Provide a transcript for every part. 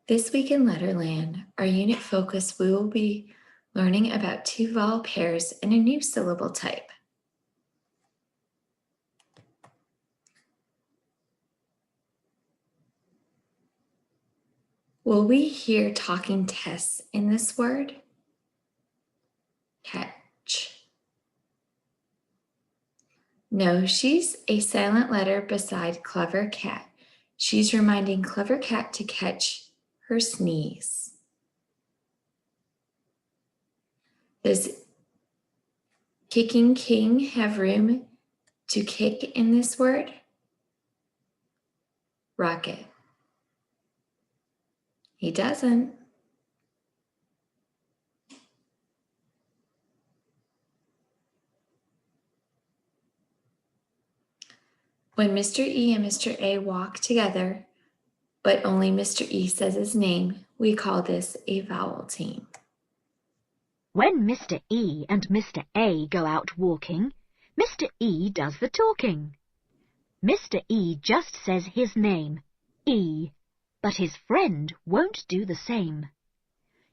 This week in Letterland, our unit focus, we will be learning about two vowel pairs and a new syllable type. Will we hear talking tests in this word? Catch. No, she's a silent letter beside clever cat. She's reminding clever cat to catch her sneeze. Does kicking king have room to kick in this word? Rocket. He doesn't. When Mr. E and Mr. A walk together, but only Mr. E says his name, we call this a vowel team. When Mr. E and Mr. A go out walking, Mr. E does the talking. Mr. E just says his name, E, but his friend won't do the same.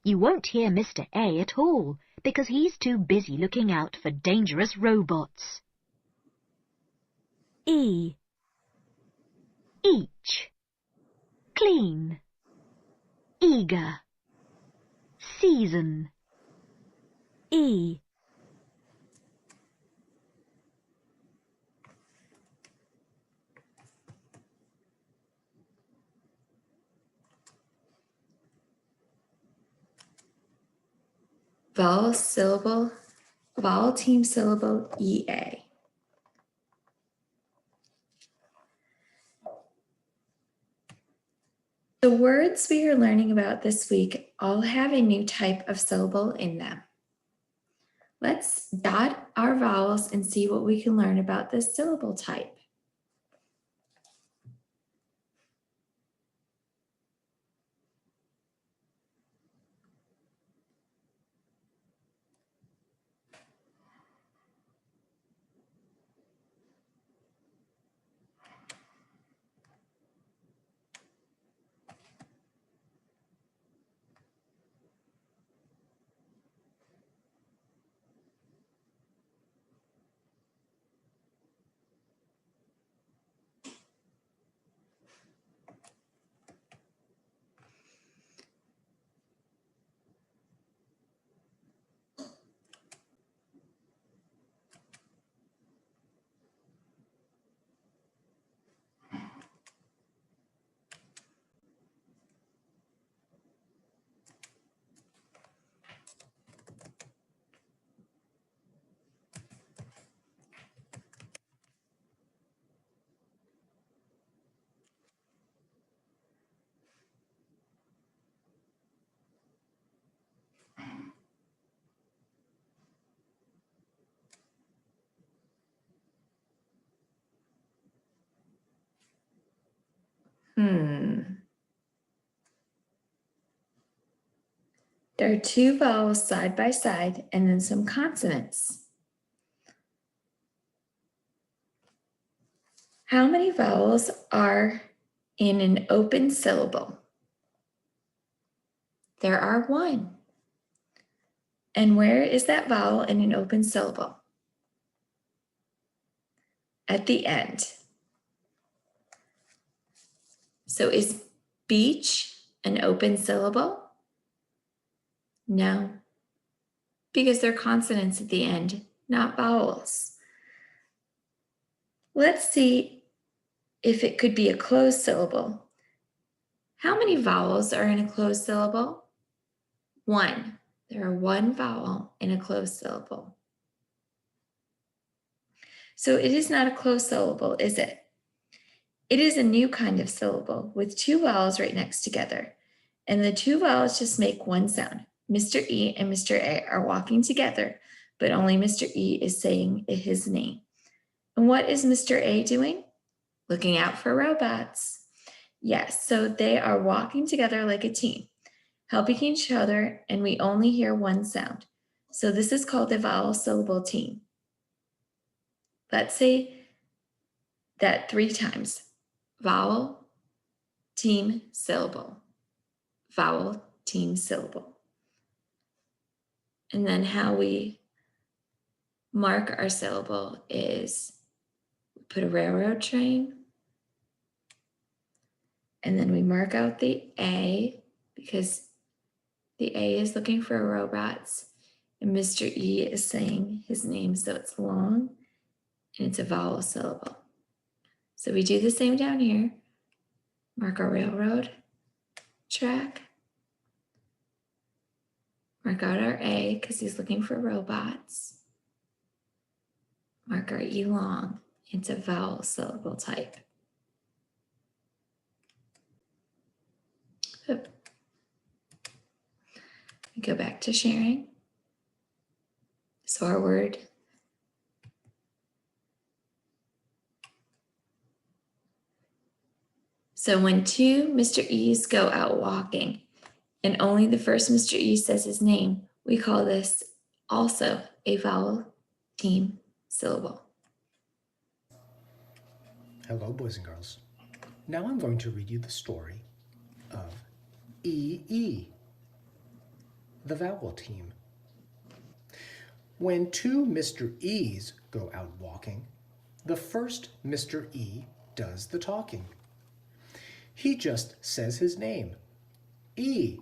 You won't hear Mr. A at all, because he's too busy looking out for dangerous robots. E. Each. Clean. Eager. Season. E. Vowel team syllable EA. The words we are learning about this week all have a new type of syllable in them. Let's dot our vowels and see what we can learn about this syllable type. There are two vowels side by side and then some consonants. How many vowels are in an open syllable? There are one. And where is that vowel in an open syllable? At the end. So is beach an open syllable? No, because they're consonants at the end, not vowels. Let's see if it could be a closed syllable. How many vowels are in a closed syllable? One. There are one vowel in a closed syllable. So it is not a closed syllable, is it? It is a new kind of syllable with two vowels right next together. And the two vowels just make one sound. Mr. E and Mr. A are walking together, but only Mr. E is saying his name. And what is Mr. A doing? Looking out for robots. Yes, so they are walking together like a team, helping each other, and we only hear one sound. So this is called a vowel syllable team. Let's say that 3 times. Vowel, team, syllable. vowel team syllable. And then how we mark our syllable is we put a railroad train, and then we mark out the A because the A is looking for robots, and Mr. E is saying his name, so it's long and it's a vowel syllable. So we do the same down here. Mark our railroad track. Mark out our A because he's looking for robots. Mark our E long. It's a vowel syllable type. Oop. We go back to sharing. So our word So when two Mr. E's go out walking and only the first Mr. E says his name, we call this also a vowel team syllable. Hello, boys and girls. Now I'm going to read you the story of E, the vowel team. When two Mr. E's go out walking, the first Mr. E does the talking. He just says his name, E,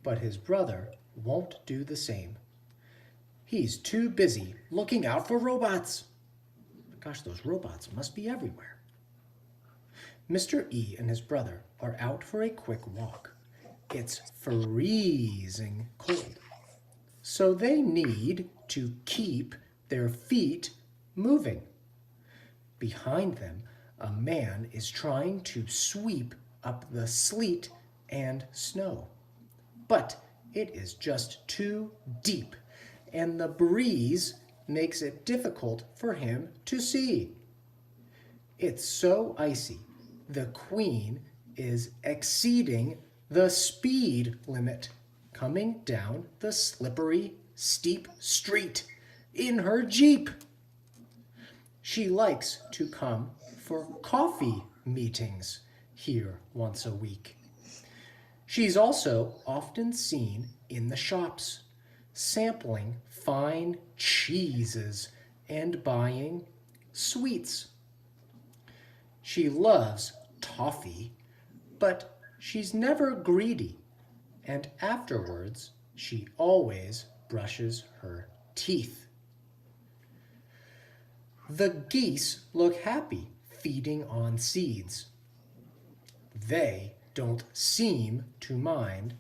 but his brother won't do the same. He's too busy looking out for robots. Gosh, those robots must be everywhere. Mr. E and his brother are out for a quick walk. It's freezing cold, so they need to keep their feet moving. Behind them, a man is trying to sweep up the sleet and snow. But it is just too deep, and the breeze makes it difficult for him to see. It's so icy, the Queen is exceeding the speed limit, coming down the slippery, steep street in her Jeep. She likes to come for coffee meetings here once a week. She's also often seen in the shops, sampling fine cheeses and buying sweets. She loves toffee, but she's never greedy, and afterwards she always brushes her teeth. The geese look happy feeding on seeds. They don't seem to mind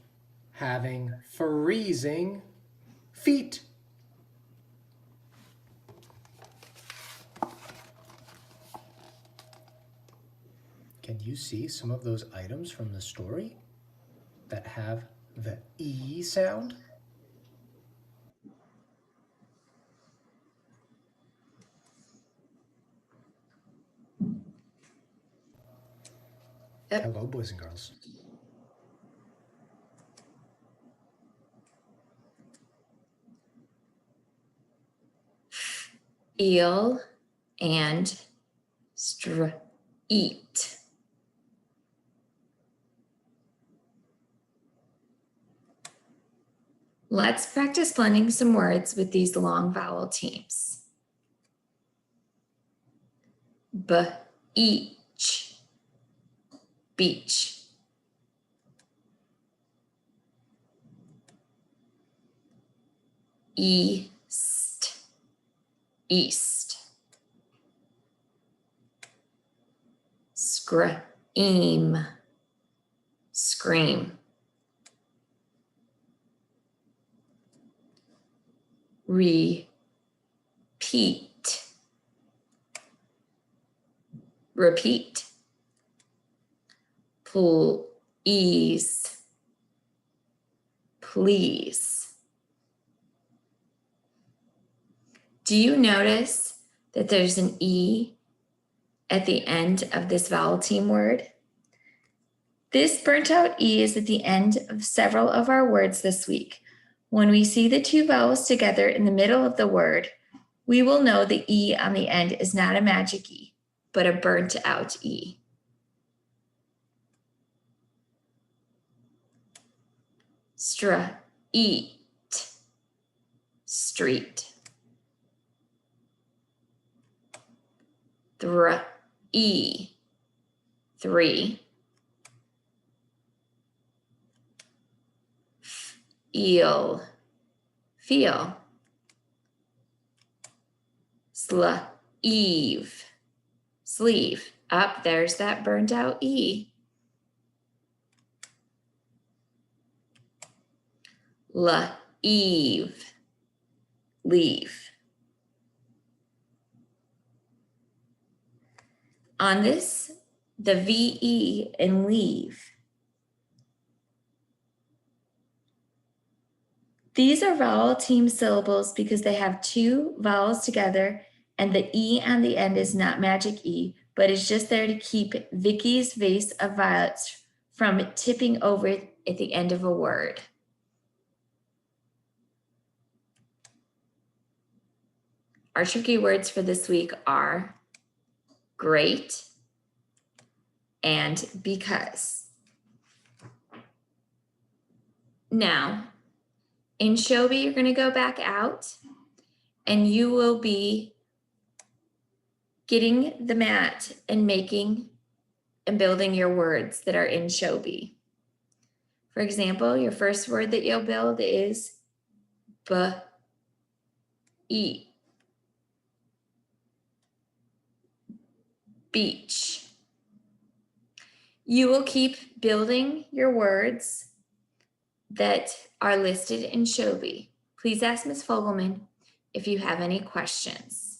having freezing feet. Can you see some of those items from the story that have the E sound? Yep. Hello, boys and girls. Eel and eat. Let's practice blending some words with these long vowel teams. Each, beach. East, east. Scream, scream. Repeat, repeat. Please, please. Do you notice that there's an E at the end of this vowel team word? This burnt out E is at the end of several of our words this week. When we see the two vowels together in the middle of the word, we will know the E on the end is not a magic E, but a burnt out E. eat, street. E, 3. Eel, feel. Eve, sleeve. Up, there's that burned out E. Eve, leave. On this, the VE in leave. These are vowel team syllables because they have 2 vowels together and the E on the end is not magic E, but it's just there to keep Vicky's vase of violets from tipping over at the end of a word. Our tricky words for this week are great and because. Now, in Shobi, you're going to go back out and you will be getting the mat and making and building your words that are in Shobi. For example, your first word that you'll build is B-E. Beach. You will keep building your words that are listed in Shobi. Please ask Ms. Fogelman if you have any questions.